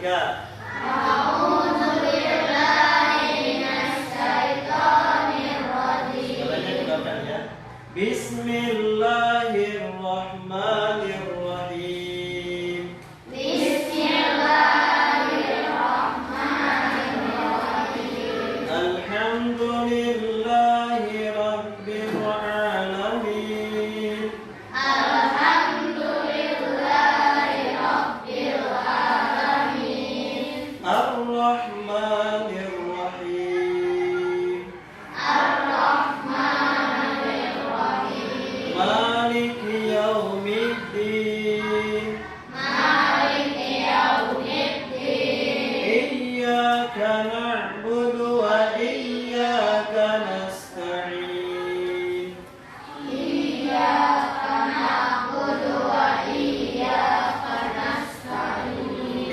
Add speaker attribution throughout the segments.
Speaker 1: tiga. Bismillahirrahmanirrahim. Alhamdulillahi rabbil alamin. Ar-Rahmanir-Rahim. Maliki yaumiddin. Iyyaka na'budu wa iyyaka nasta'in.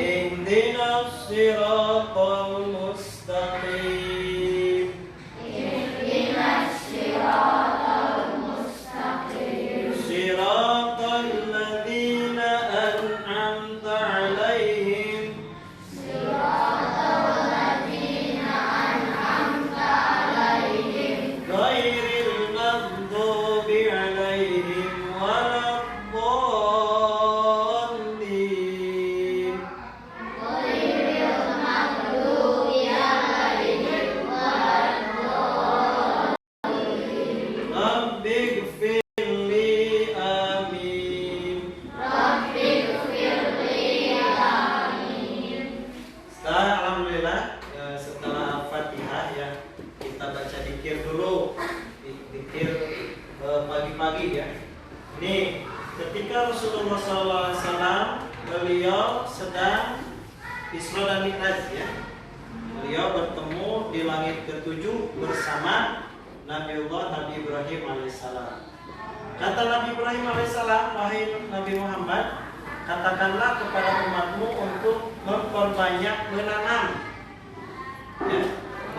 Speaker 1: Ihdinas siratal mustaqim. Siratal ladzina an'amta 'alaihim. Ghairil maghdubi 'alaihim waladdallin. Rabbighfirli, amin. Alhamdulillah, setelah Fatihah ya, kita baca dzikir dulu. Dzikir pagi-pagi ya. Ini ketika Rasulullah SAW beliau sedang Isra dan Mi'raj ya. Beliau bertemu di langit ke-7 bersama Nabi Ibrahim alaihissalam. Kata Nabi Ibrahim alaihissalam, wahai Nabi Muhammad, katakanlah kepada umatmu untuk memperbanyak menanam. Ya,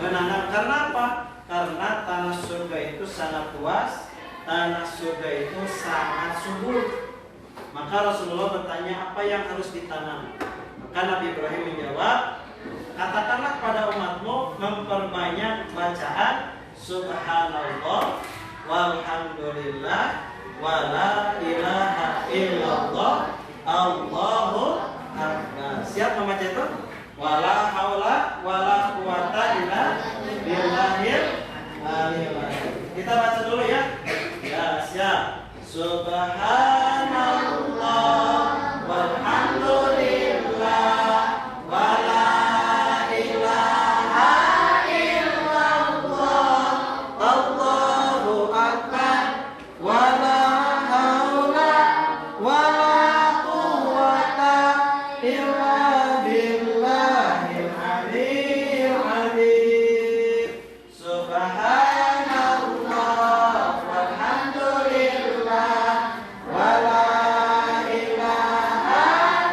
Speaker 1: menanam karena apa? Karena tanah surga itu sangat luas, tanah surga itu sangat subur. Maka Rasulullah bertanya, apa yang harus ditanam? Maka Nabi Ibrahim menjawab, katakanlah pada umatmu memperbanyak bacaan Subhanallah walhamdulillah wala ilaha illallah Allahu akbar. Siap membaca itu? Wala haula wala quwata illa billahil aliyil azim. Kita baca dulu ya. Ya, siap. Subhanallah walhamdulillah wala ilaha illallah Allahu akbar wala haula wala quwwata illa billahil aliyyil azim. Subhanallah walhamdulillah wala ilaha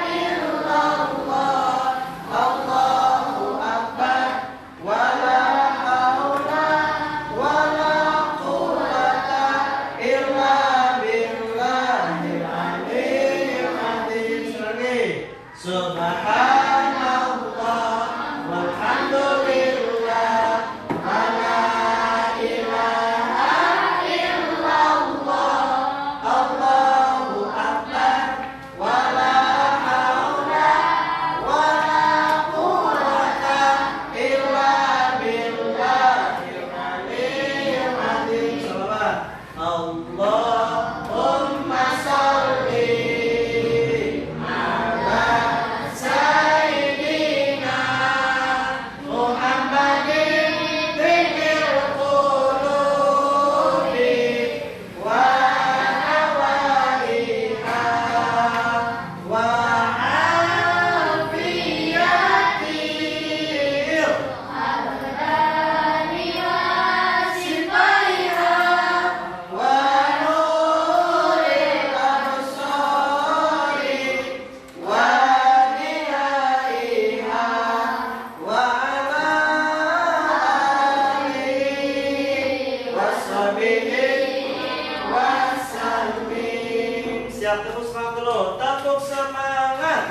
Speaker 1: illallah Allahu akbar wala haula wala quwwata illa billahil aliyyil azim. Subhanallah walhamdulillah wala ilaha illallah Allahu akbar wala haula wala quwwata illa billahil aliyyil azim. Shalawat. Allahumma sholli ala sayyidina Muhammadin tibbil qulubi wa awaliha wa afiyatil abdani wa sifaiha wa nuril absari wa diyaiha wa ala alihi wa sahbihi wa sallim. Siap, tepuk semangat dulu. Tepuk semangat.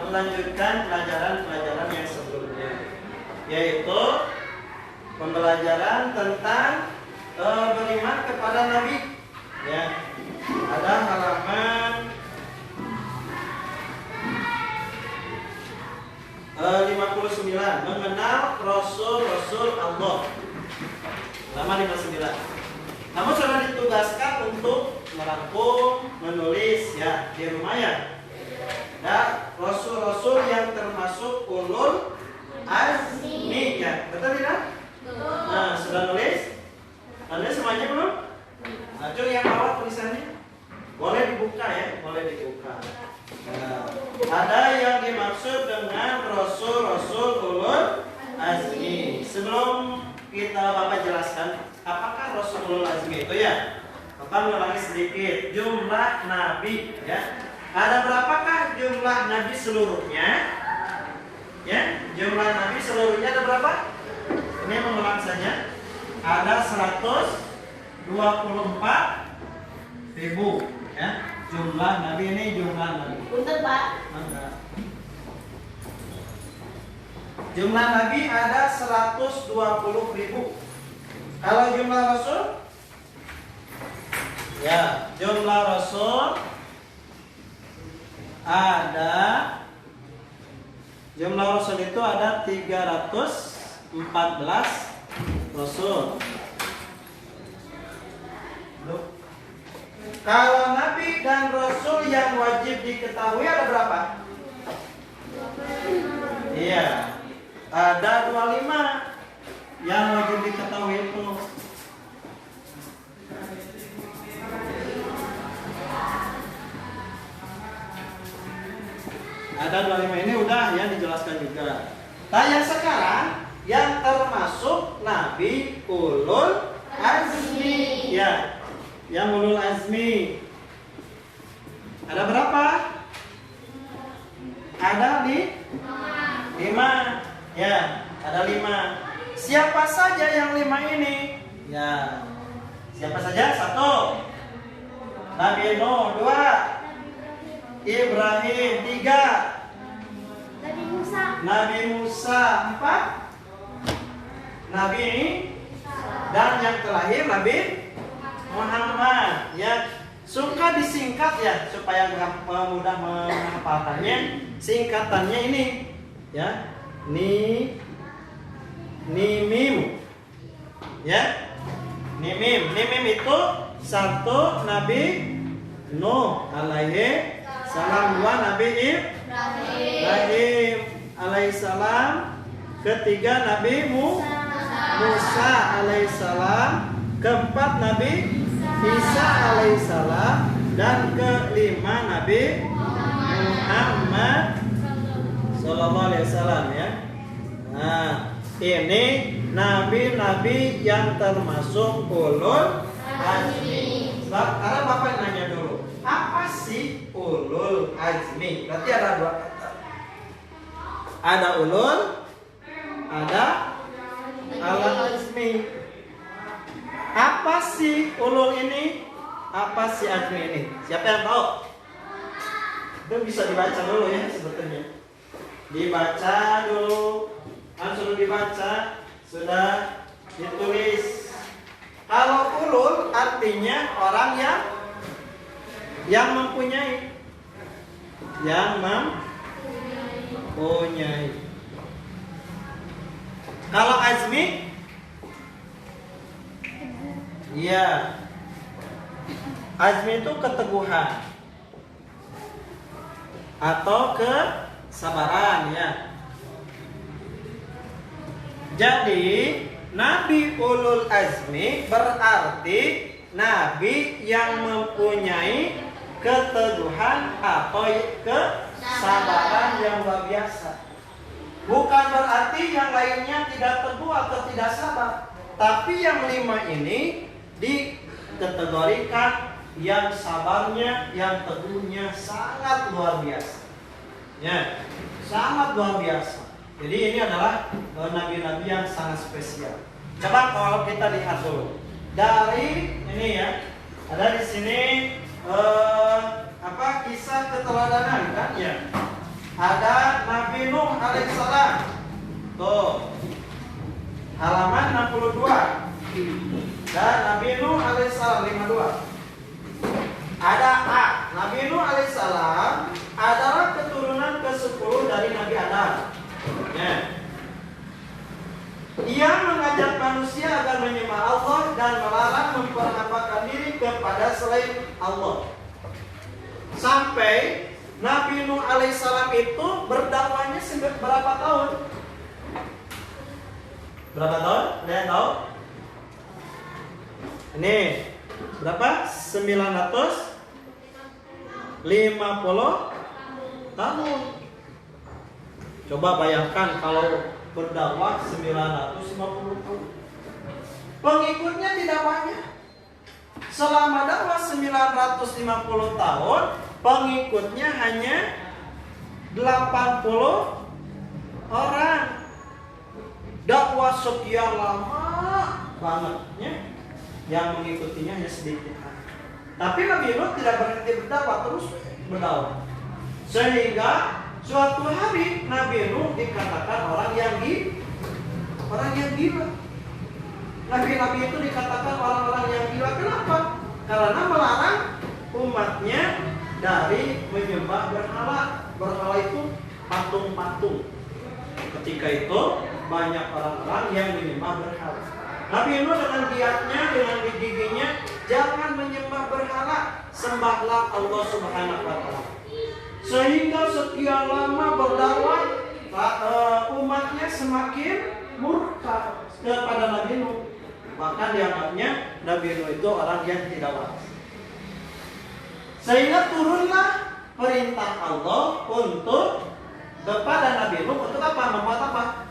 Speaker 2: melanjutkan pelajaran-pelajaran yang sebelumnya, yaitu pembelajaran tentang beriman kepada Nabi. Ya, ada halaman 59, mengenal Rasul-Rasul Allah. Halaman 59. Namun sudah ditugaskan untuk merangkum, menulis ya di rumah ya. Dan Rasul-Rasul yang termasuk ulul azmi ya. Betul tidak? Nah, sudah nulis? Nulis semuanya belum? Nah, coba yang bawah tulisannya boleh dibuka ya, boleh dibuka. Nah, ada yang dimaksud dengan Rasul-Rasul ulul azmi. Sebelum Bapak jelaskan apakah Rasul ulul azmi itu ya, Bapak mengulangi sedikit jumlah nabi ya. Ada berapakah jumlah nabi seluruhnya? Ya, jumlah nabi seluruhnya ada berapa? Ini mengulang saja. Ada 124.000 ya. Jumlah nabi ini jumlah nabi.
Speaker 1: Punten, Pak.
Speaker 2: Enggak. Jumlah nabi ada 120.000. Kalau jumlah rasul? Ya, jumlah rasul ada, jumlah rasul itu ada 314 rasul. Kalau nabi dan rasul yang wajib diketahui ada berapa? Iya, ada 25 yang wajib diketahui itu. Ada 25 ini udah ya dijelaskan juga. Nah, yang sekarang yang termasuk nabi ulul azmi ya. Yang ulul azmi ada berapa? Ada 5 ya, ada 5. Siapa saja yang 5 ini? Ya, siapa saja? 1 Nabi Nuh, 2 Ibrahim, 3 Nabi Musa, 4 Nabi dan yang terakhir Nabi Muhammad ya. Suka disingkat ya supaya mudah menghafalkannya. Singkatannya ini ya, Nimim ya. Nimim itu 1 Nabi Nuh alaihi salam, 2 Nabi Ibrahim alaihi salam, 3 Nabi Musa alaihi salam, 4 Nabi Isa alaihissalam, dan 5 Nabi Muhammad sallallahu alaihi wasallam ya. Nah, ini nabi-nabi yang termasuk ulul azmi. Karena Bapak nanya dulu, apa sih ulul azmi? Berarti ada 2 kata. Ada ulul, ada al-azmi. Apa sih ulul ini? Apa sih azmi ini? Siapa yang tahu? Itu bisa dibaca dulu ya sebetulnya. Dibaca dulu. Kan sudah dibaca, sudah ditulis. Kalau ulul artinya orang yang mempunyai. Yang mempunyai. Kalau azmi, iya, azmi itu keteguhan atau kesabaran ya. Jadi Nabi ulul azmi berarti Nabi yang mempunyai keteguhan atau kesabaran yang luar biasa. Bukan berarti yang lainnya tidak teguh atau tidak sabar, tapi yang 5 ini dikategorikan yang sabarnya, yang teguhnya sangat luar biasa. Ya, sangat luar biasa. Jadi ini adalah nabi-nabi yang sangat spesial. Coba kalau kita lihat dulu dari ini ya, ada di sini kisah keteladanan kan ya. ada Nabi Nuh alaihissalam. Tuh. Halaman 62. Dan Nabi Nuh alaihissalam 52. Ada A. Nabi Nuh alaihissalam adalah keturunan ke-10 dari Nabi Adam. Ya. Ia mengajak manusia agar menyembah Allah dan melarang memperhambakan diri kepada selain Allah. Sampai Nabi Nuh alaihissalam itu berdakwahnya berapa tahun? Berapa tahun? Ada yang tahu? Ini berapa? 950 tahun. Coba bayangkan kalau berdakwah 950 tahun. Pengikutnya tidak banyak. Selama dakwah 950 tahun, pengikutnya hanya 80 orang. Dakwah sekian lama bangetnya, yang mengikutinya hanya sedikit. Tapi Nabi Nuh tidak berhenti berdakwah, terus berdakwah. Sehingga suatu hari Nabi Nuh dikatakan orang yang gila. Nabi-nabi itu dikatakan orang-orang yang gila. Kenapa? Karena melarang umatnya dari menyembah berhala. Berhala itu patung-patung. Ketika itu banyak orang-orang yang menyembah berhala. Nabi Nuh dengan giatnya, dengan giginya, jangan menyembah berhala, sembahlah Allah Subhanahu wa taala. Sehingga sekian lama berdakwah, umatnya semakin murka kepada Nabi Nuh. Maka dianggapnya Nabi Nuh itu orang yang tidak waras. Sehingga turunlah perintah Allah untuk kepada Nabi Nuh untuk apa? Membuat apa?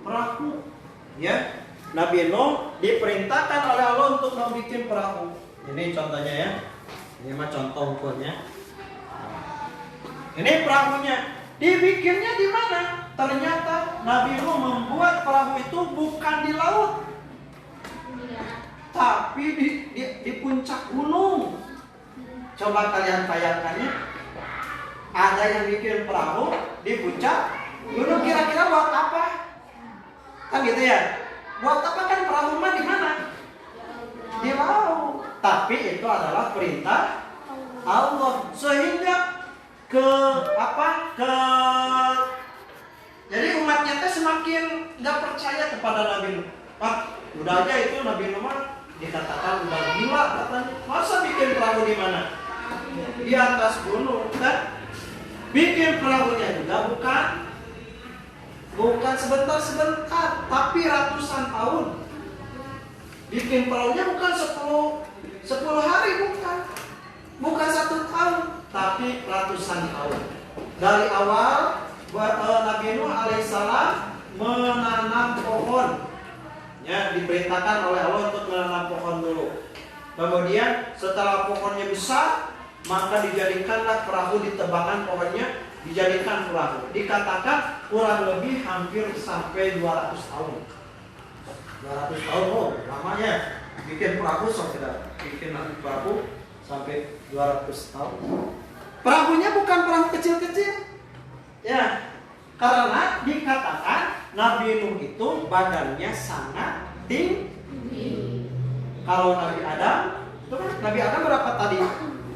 Speaker 2: Perahu. Ya, Nabi Nuh diperintahkan oleh Allah untuk membuat perahu. Ini contohnya ya. Ini mah contoh ukurnya. Ini perahunya. Dibikinnya di mana? Ternyata Nabi Nuh membuat perahu itu bukan di laut, tapi di puncak gunung. Coba kalian bayangkannya. Ada yang bikin perahu di puncak gunung, kira-kira buat apa? Kan gitu ya. Buat apa kan perahu mah di mana? Di laut. Tapi itu adalah perintah Allah. Sehingga jadi umatnya teh semakin nggak percaya kepada Nabi Nuh. Udah aja itu Nabi Nuh mah dikatakan udah gila katanya. Masa bikin perahu di mana? Di atas gunung kan? Bikin perahunya juga bukan sebentar, tapi ratusan tahun. Bikin perahunya bukan 10 hari, bukan 1 tahun, tapi ratusan tahun. Dari awal Nabi Nuh alaihissalam menanam pohon, ya, diperintahkan oleh Allah untuk menanam pohon dulu. Kemudian setelah pohonnya besar, maka dijadikanlah perahu, ditebangan pohonnya, dijadikan perahu. Dikatakan kurang lebih hampir sampai 200 tahun. 200 tahun, oh lamanya. Bikin perahu sampai 200 tahun. Perahunya bukan perahu kecil-kecil. Ya, karena dikatakan Nabi Nuh itu badannya sangat tinggi. Kalau Nabi Adam, itu kan Nabi Adam berapa tadi?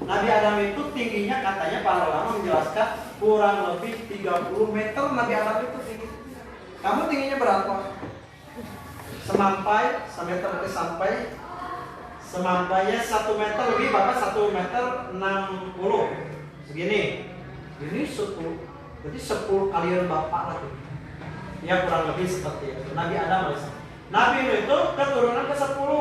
Speaker 2: Nabi Adam itu tingginya katanya para ulama menjelaskan kurang lebih 30 meter Nabi Adam itu tinggi. Kamu tingginya berapa? Semampainya 1 meter lebih, bahkan 1 meter 60. Segini. Ini 10. Berarti 10 kalian bapak lagi. Ya kurang lebih seperti itu. Nabi Adam alaihissalam. Nabi Nuh itu keturunan ke-10.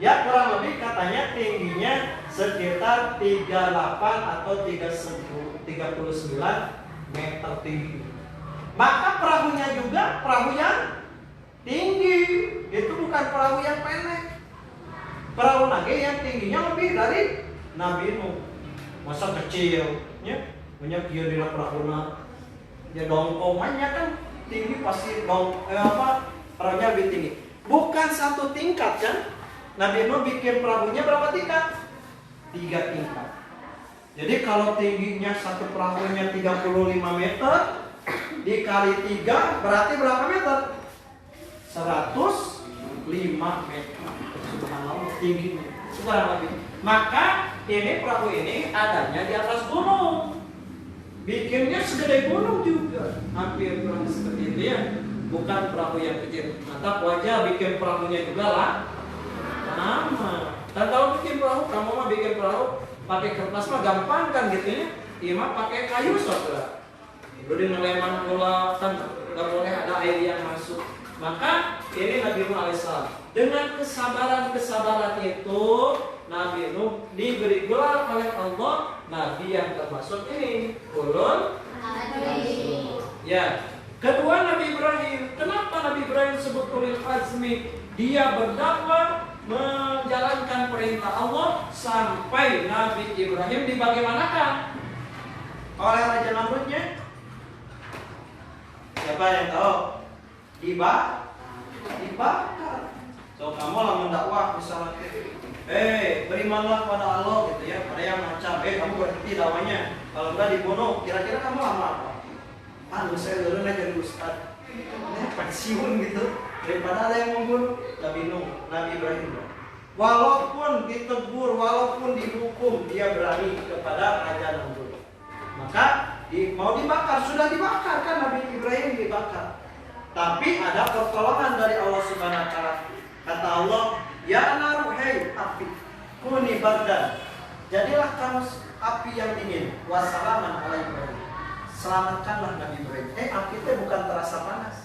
Speaker 2: Ya kurang lebih katanya tingginya sekitar 38 atau 39 meter tinggi. Maka perahunya juga perahu yang tinggi. Itu bukan perahu yang pendek. Perahu nage yang tingginya lebih dari Nabi Nuh. Masa kecil, ya? Banyak dia di perahunya. Ya dongkongannya kan tinggi, pasti perahunya lebih tinggi. Bukan 1 tingkat kan? Nabi Nuh bikin perahunya berapa tingkat? 3 tingkat. Jadi kalau tingginya satu perahunya 35 meter dikali 3 berarti berapa meter? 105 meter. Subhanallah tingginya. Subhanallah. Maka ini perahu ini adanya di atas gunung. Bikinnya segede gunung juga. Hampir kurang seperti itu ya. Bukan perahu yang kecil. Maka wajah bikin perahunya juga lah lama. Dan kalau bikin perahu, kamu mah bikin perahu pakai kertas mah gampang kan gitu ya. Iya mah pakai kayu saudara. Udah ngeleman pula kan nggak boleh ada air yang masuk. Maka ini Nabi Nuh alaihissalam dengan kesabaran itu Nabi Nuh diberi gelar oleh Allah Nabi yang termasuk ini ulul ya. Kedua Nabi Ibrahim. Kenapa Nabi Ibrahim disebut ulul azmi? Dia berdakwah menjalankan perintah Allah sampai Nabi Ibrahim dibagaimanakan oleh Raja Namrudnya. Siapa yang tahu? Dibakar. So kamu lah mendakwah misalnya, berimanlah pada Allah gitu ya. Ada yang macam, kamu berhenti dakwanya. Kalau enggak dibunuh, kira-kira kamu lama apa? Saya dulu jadi ustad, pensiun gitu. Daripada ada yang membunuh Nabi Nuh, Nabi Ibrahim. Walaupun ditegur, walaupun dihukum, dia berani kepada Raja Namrud. Maka mau dibakar, sudah dibakar kan Nabi Ibrahim dibakar. Tapi ada pertolongan dari Allah Subhanahu wa taala. Kata Allah, "Ya naru hai api, kuni bardan." Jadilah kamu api yang dingin. Wassalaman ala Ibrahim. Selamatkanlah Nabi Ibrahim. Api itu bukan terasa panas.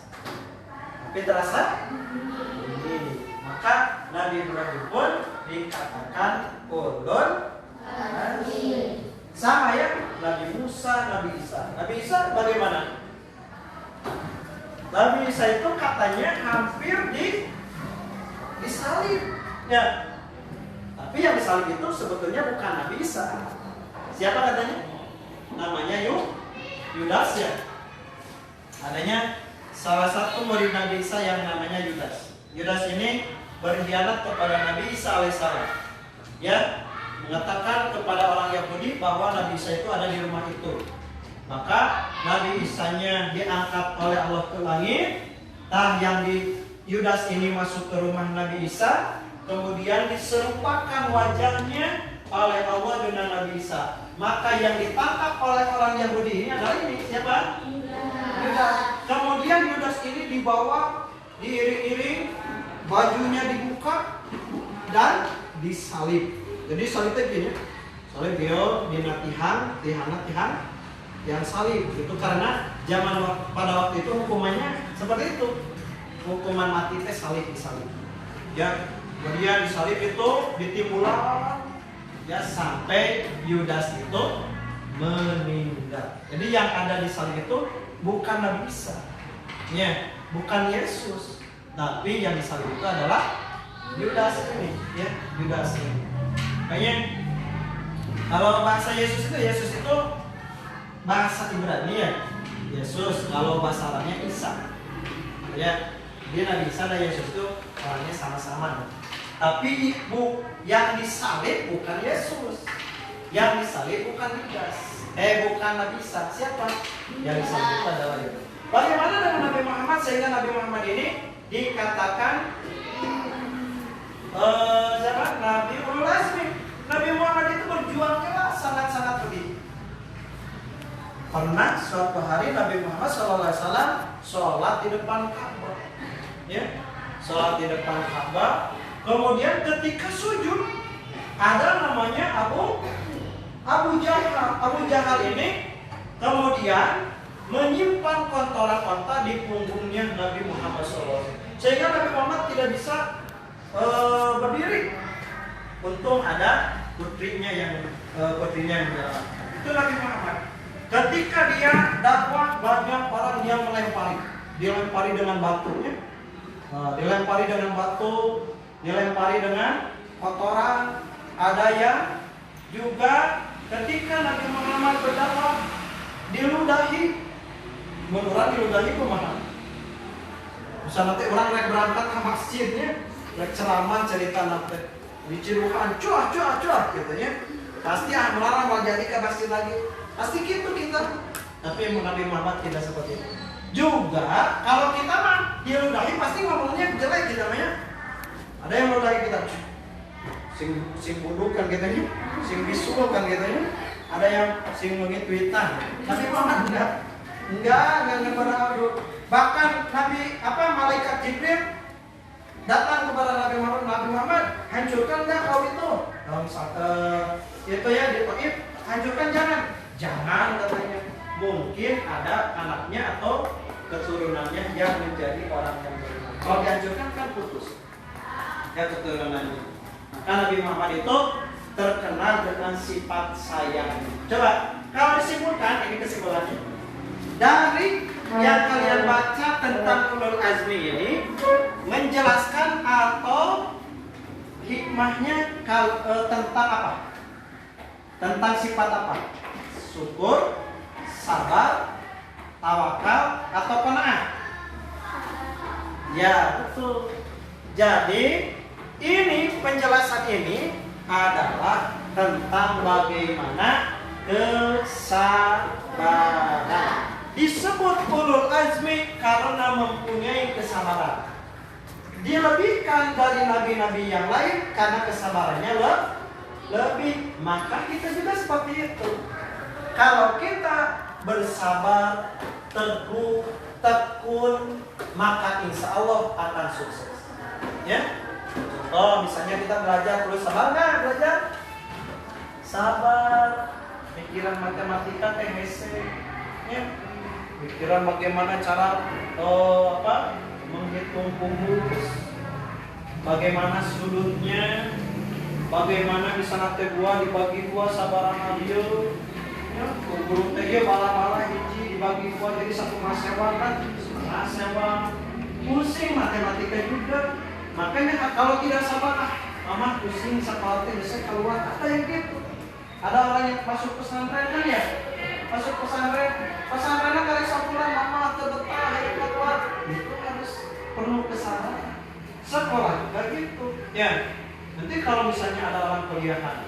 Speaker 2: Api terasa dingin. Maka Nabi Ibrahim pun dikatakan ulul azmi. Sama ya, Nabi Musa, Nabi Isa. Nabi Isa bagaimana? Nabi Isa itu katanya hampir disalib. Ya. Tapi yang disalib itu sebetulnya bukan Nabi Isa. Siapa katanya? Namanya Yudas ya. Adanya salah satu murid Nabi Isa yang namanya Yudas. Yudas ini berkhianat kepada Nabi Isa alaihissalam. Ya, mengatakan kepada orang Yahudi bahwa Nabi Isa itu ada di rumah itu. Maka Nabi Isanya diangkat oleh Allah ke langit. Yang di Yudas ini masuk ke rumah Nabi Isa, kemudian diserupakan wajahnya oleh Allah dengan Nabi Isa. Maka yang ditangkap oleh orang Yahudi ini adalah ini siapa? Yudas. Kemudian Yudas ini dibawa diiring-iring, bajunya dibuka dan disalib. Jadi salibnya gini, salib dia dinatihan yang salib itu karena pada waktu itu hukumannya seperti itu, hukuman mati teh disalib ya. Kemudian disalib itu ditimbulan ya sampai Yudas itu meninggal. Jadi yang ada di salib itu bukan Nabi Isa ya, bukan Yesus, tapi yang disalib itu adalah Yudas ini ya, Yudas ini. Makanya kalau bahasa Yesus itu bahasa Ibrani ya, Yesus. Kalau bahasa Arabnya Isa ya. Dia Nabi Isa dan Yesus itu orangnya sama-sama. Tapi yang disalib bukan Yesus, yang disalib bukan Yudas, bukan Nabi Isa. Siapa? Yang disalib itu adalah Yudas. Bagaimana dengan Nabi Muhammad sehingga Nabi Muhammad ini dikatakan Nabi ulul azmi? Nabi Muhammad itu berjuangnya sangat-sangat pedih. Pernah suatu hari Nabi Muhammad SAW sholat di depan Ka'bah, ya, sholat di depan Ka'bah. Kemudian ketika sujud ada namanya Abu Jahal. Abu Jahal ini kemudian menyimpan kotoran onta di punggungnya Nabi Muhammad SAW, sehingga Nabi Muhammad tidak bisa berdiri. Untung ada putrinya yang berjalan. Itu Nabi Muhammad. Ketika dia dakwah, banyak orang yang dilempari dengan batunya, dilempari dengan batu, dilempari dengan kotoran. Ada yang juga ketika Nabi Muhammad berdakwah diludahi. Menurut diludahi kumaha? Bisa nanti orang rek berangkat ke masjidnya, rek ceramah cerita nanti dicirukan cuah gitu ya. Pasti melarang mau jadi ke masjid lagi. Pasti gitu kita. Tapi Nabi Muhammad tidak seperti itu. Juga kalau kita mah diludahi pasti ngomongnya jelek gitu namanya. Ada yang meludahi kita. Sing buduk kan katanya, sing bisul kan katanya. Ada yang sing ngitwitan. Nabi Muhammad enggak beradu. Bahkan malaikat Jibril datang kepada Nabi Muhammad, hancurkan enggak kau itu? Kalau misalkan itu ya di Taif, hancurkan jangan katanya. Mungkin ada anaknya atau keturunannya yang menjadi orang yang beriman. Kalau dihancurkan kan putus ya keturunannya. Maka Nabi Muhammad itu terkenal dengan sifat sayang. Coba kalau disimpulkan, ini kesimpulannya dari yang kalian baca tentang ulul azmi ini, menjelaskan atau hikmahnya tentang apa? Tentang sifat apa? Syukur, sabar, tawakal, atau qanaah? Ya, betul. Jadi, ini penjelasan ini adalah tentang bagaimana kesabaran. Disebut ulul azmi karena mempunyai kesabaran. Dilebihkan dari nabi-nabi yang lain karena kesabarannya lebih. Maka kita juga seperti itu. Kalau kita bersabar, teguh, tekun, maka insya Allah akan sukses. Ya. Contoh misalnya kita belajar, perlu sabar nggak belajar? Sabar. Pikiran matematika THC. Ya. Pikiran bagaimana cara menghitung kubus, bagaimana sudutnya, bagaimana misalnya teh buah dibagi dua sabaran adieu. Ya, guru teh bala-bala hiji dibagi dua jadi satu masewa kan, masewa. Pusing matematika juga. Makanya kalau tidak sabar, mama pusing sekolah teh bisa keluar. Ada yang gitu. Ada orang yang masuk pesantren kan ya? Masuk pesantrennya kali sebulan mama terbetah keluar. Itu harus perlu kesabaran. Sekolah juga gitu. Ya. Nanti kalau misalnya ada orang kuliahan,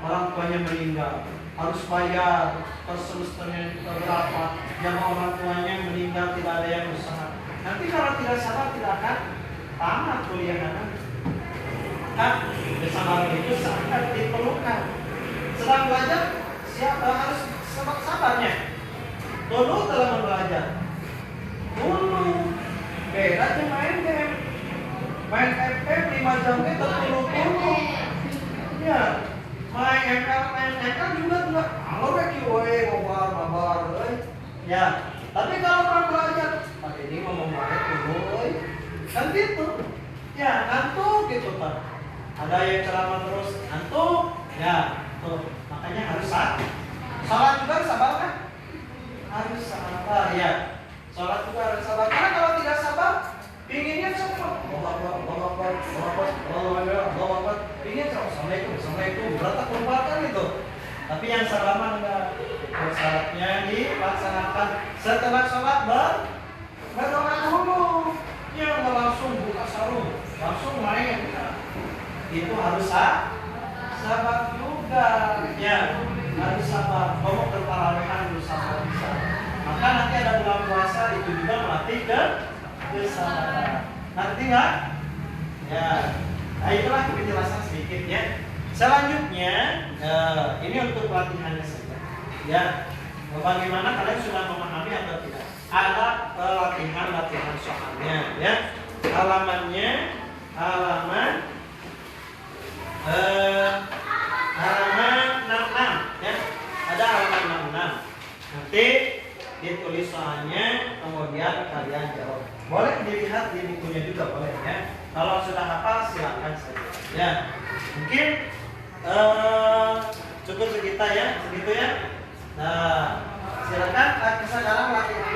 Speaker 2: orang tuanya meninggal, harus bayar per semesternya berapa, yang orang tuanya meninggal tidak ada yang usaha. Nanti kalau tidak sabar tidak akan tamat kuliahan. Nah, kesabaran itu sangat diperlukan. Sedang belajar, siapa harus sabarnya? Dulu dalam belajar. Dulu beda aja main game. Main FF 5 jam itu terpuluh. Ya, main ML juga. Kalau lagi mabar. Ya, tapi kalau orang belajar, Pak ini ngomong banget dulu. Kan gitu. Ya, ngantuk gitu Pak. Ada yang ceramah terus, ngantuk. Ya, tuh. Makanya harus sabar. Salat juga harus sabar kan? Harus sabar ya. Salat juga harus sabar. Karena kalau tidak sabar, pinginnya semua. Pinginnya assalamualaikum. Berantak keluarkan itu. Tapi yang sabar mah enggak. Salatnya dilaksanakan setelah salat berdoa dulu. Ya nggak langsung buka sarung, langsung main. Itu harus sabar juga. Ya. Harus sabar, ngomong berparawehan harus sabar bisa. Maka nanti ada bulan puasa itu juga melatih kesabaran. Nanti nggak? Ya, nah itulah penjelasan sedikit ya. Selanjutnya, ini untuk pelatihannya saja. Ya, bagaimana kalian sudah memahami atau tidak? Ada latihan soalnya ya. Halaman halaman 66 ya. Ada halaman 66. Nanti ditulis soalnya, kemudian kalian jawab. Boleh dilihat di bukunya juga boleh ya. Kalau sudah hafal silakan saja. Ya. Mungkin cukup segitu ya. Nah, silakan sekarang latihan